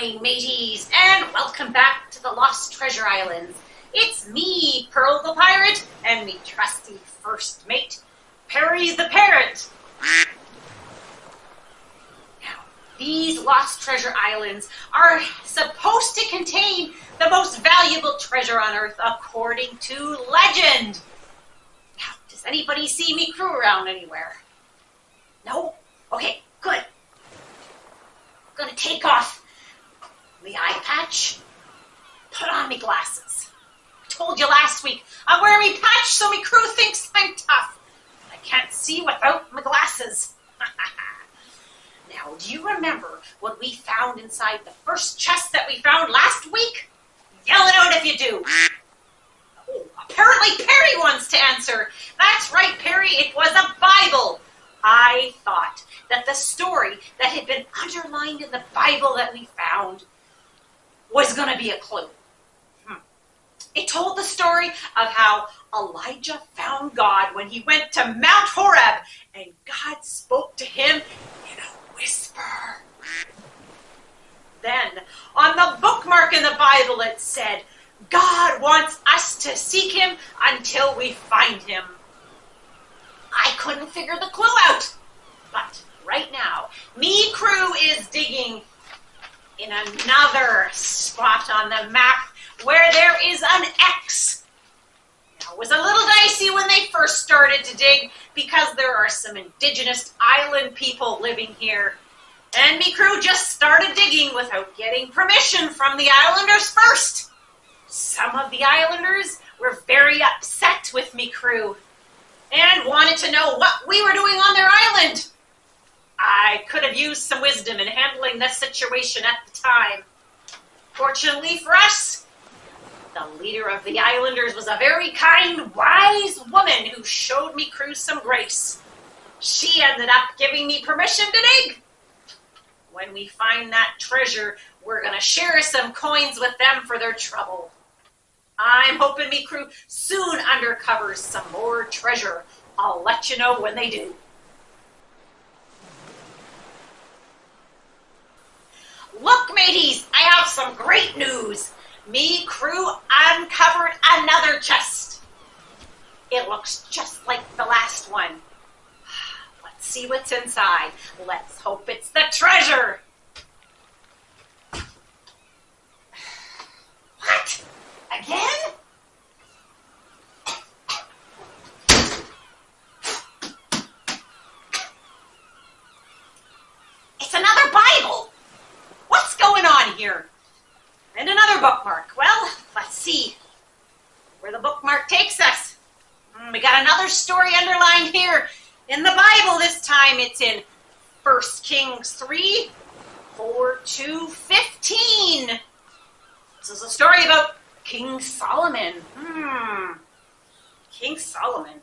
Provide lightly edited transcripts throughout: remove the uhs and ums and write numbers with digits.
morning, mateys, and welcome back to the Lost Treasure Islands. It's me, Pearl the Pirate, and me trusty first mate, Perry the Parrot. Now, these Lost Treasure Islands are supposed to contain the most valuable treasure on Earth according to legend. Now, does anybody see me crew around anywhere? No? Okay, good. I'm gonna take off the eye patch, put on me glasses. I told you last week, I wear me patch so me crew thinks I'm tough. I can't see without my glasses. Now, do you remember what we found inside the first chest that we found last week? Yell it out if you do. Oh, apparently Perry wants to answer. That's right, Perry, it was a Bible. I thought that the story that had been underlined in the Bible that we found was going to be a clue. It told the story of how Elijah found God when he went to Mount Horeb, and God spoke to him in a whisper. Then, on the bookmark in the Bible, it said, God wants us to seek him until we find him. I couldn't figure the clue out. But right now, me crew is digging in another spot on the map where there is an X. Now, it was a little dicey when they first started to dig because there are some indigenous island people living here. And me crew just started digging without getting permission from the islanders first. Some of the islanders were very upset with me crew and wanted to know what we were doing on their island. I could have used some wisdom in handling this situation at the time. Fortunately for us, the leader of the islanders was a very kind, wise woman who showed me crew some grace. She ended up giving me permission to dig. When we find that treasure, we're going to share some coins with them for their trouble. I'm hoping me crew soon uncovers some more treasure. I'll let you know when they do. Look, mateys, I have some great news. Me crew uncovered another chest. It looks just like the last one. Let's see what's inside. Let's hope it's the treasure. What? Again? It's another Bible. What's going on here? And another bookmark. Well, let's see where the bookmark takes us. We got another story underlined here in the Bible. This time it's in 1 Kings 3, 4-15. This is a story about King Solomon. King Solomon.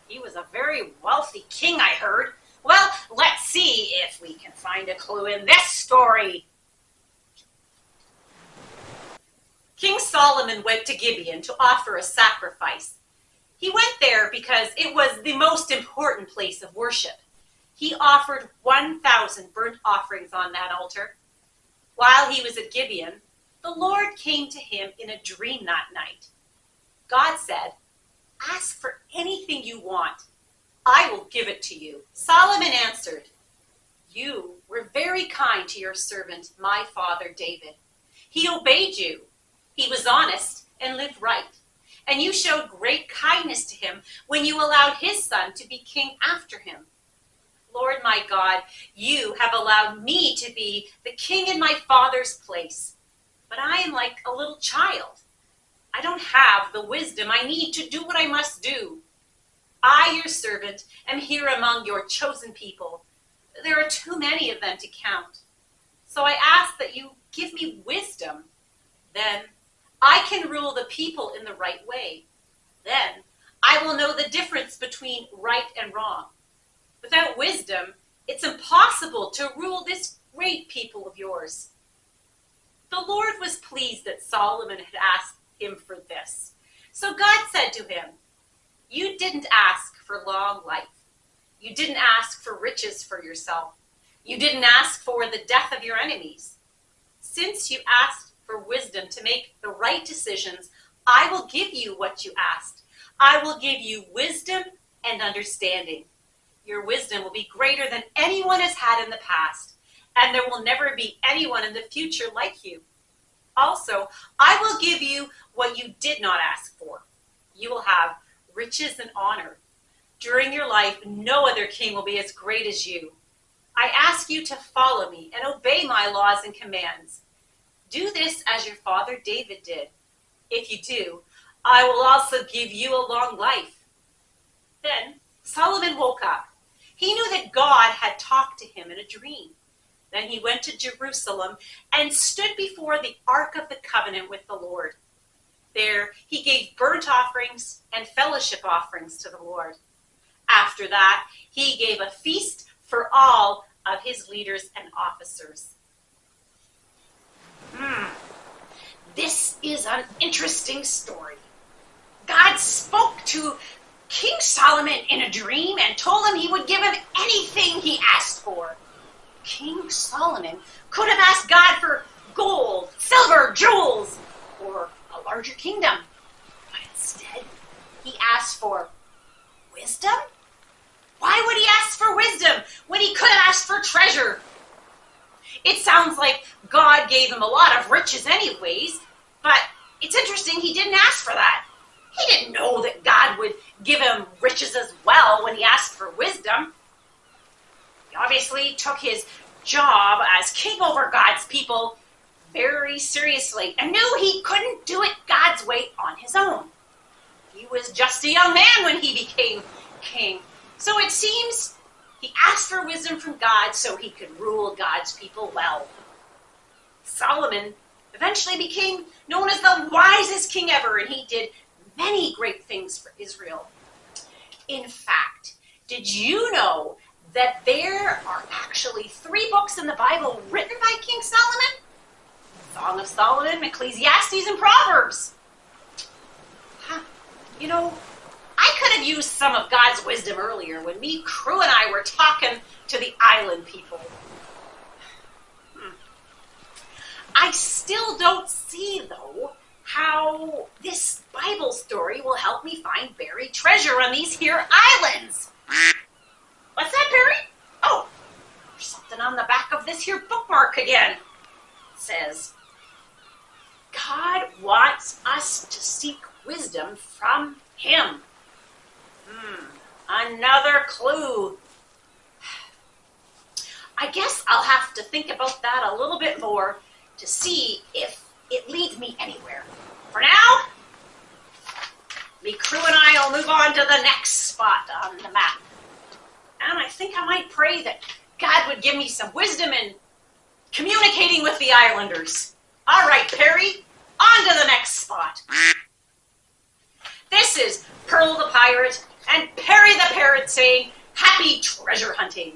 He was a very wealthy king, I heard. Well, let's see if we can find a clue in this story. King Solomon went to Gibeon to offer a sacrifice. He went there because it was the most important place of worship. He offered 1,000 burnt offerings on that altar. While he was at Gibeon, the Lord came to him in a dream that night. God said, "Ask for anything you want. I will give it to you." Solomon answered, "You were very kind to your servant, my father David. He obeyed you. He was honest and lived right. And you showed great kindness to him when you allowed his son to be king after him. Lord my God, you have allowed me to be the king in my father's place. But I am like a little child. I don't have the wisdom I need to do what I must do. I, your servant, am here among your chosen people. There are too many of them to count. So I ask that you give me wisdom. Then I can rule the people in the right way. Then I will know the difference between right and wrong. Without wisdom, it's impossible to rule this great people of yours." The Lord was pleased that Solomon had asked him for this. So God said to him, "You didn't ask for long life. You didn't ask for riches for yourself. You didn't ask for the death of your enemies. since you asked for wisdom to make the right decisions, I will give you what you asked. I will give you wisdom and understanding. Your wisdom will be greater than anyone has had in the past, and there will never be anyone in the future like you. Also, I will give you what you did not ask for. You will have riches and honor. During your life, no other king will be as great as you. I ask you to follow me and obey my laws and commands. Do this as your father David did. If you do, I will also give you a long life. Then Solomon woke up. He knew that God had talked to him in a dream. Then he went to Jerusalem and stood before the Ark of the Covenant with the Lord. There he gave burnt offerings and fellowship offerings to the Lord. After that, he gave a feast for all of his leaders and officers. This is an interesting story. God spoke to King Solomon in a dream and told him he would give him anything he asked for. King Solomon could have asked God for gold, silver, jewels, or a larger kingdom. But instead, he asked for wisdom? Why would he ask for wisdom when he could have asked for treasure? It sounds like God gave him a lot of riches anyways, but it's interesting he didn't ask for that. He didn't know that God would give him riches as well when he asked for wisdom. He obviously took his job as king over God's people very seriously and knew he couldn't do it God's way on his own. He was just a young man when he became king. So it seems he asked for wisdom from God so he could rule God's people well. Solomon eventually became known as the wisest king ever, and he did many great things for Israel. In fact, did you know that there are actually 3 books in the Bible written by King Solomon? Song of Solomon, Ecclesiastes, and Proverbs. You know, I could have used some of God's wisdom earlier when me, Crew, and I were talking to the island people. I still don't see, though, how this Bible story will help me find buried treasure on these here islands. What's that, Perry? Oh, there's something on the back of this here bookmark again. It says, God wants us to seek wisdom from him. Another clue. I guess I'll have to think about that a little bit more to see if it leads me anywhere. For now, me, Crew, and I will move on to the next spot on the map. And I think I might pray that God would give me some wisdom in communicating with the islanders. All right, Perry, on to the next spot. This is Pearl the Pirate and Perry the Parrot saying, happy treasure hunting.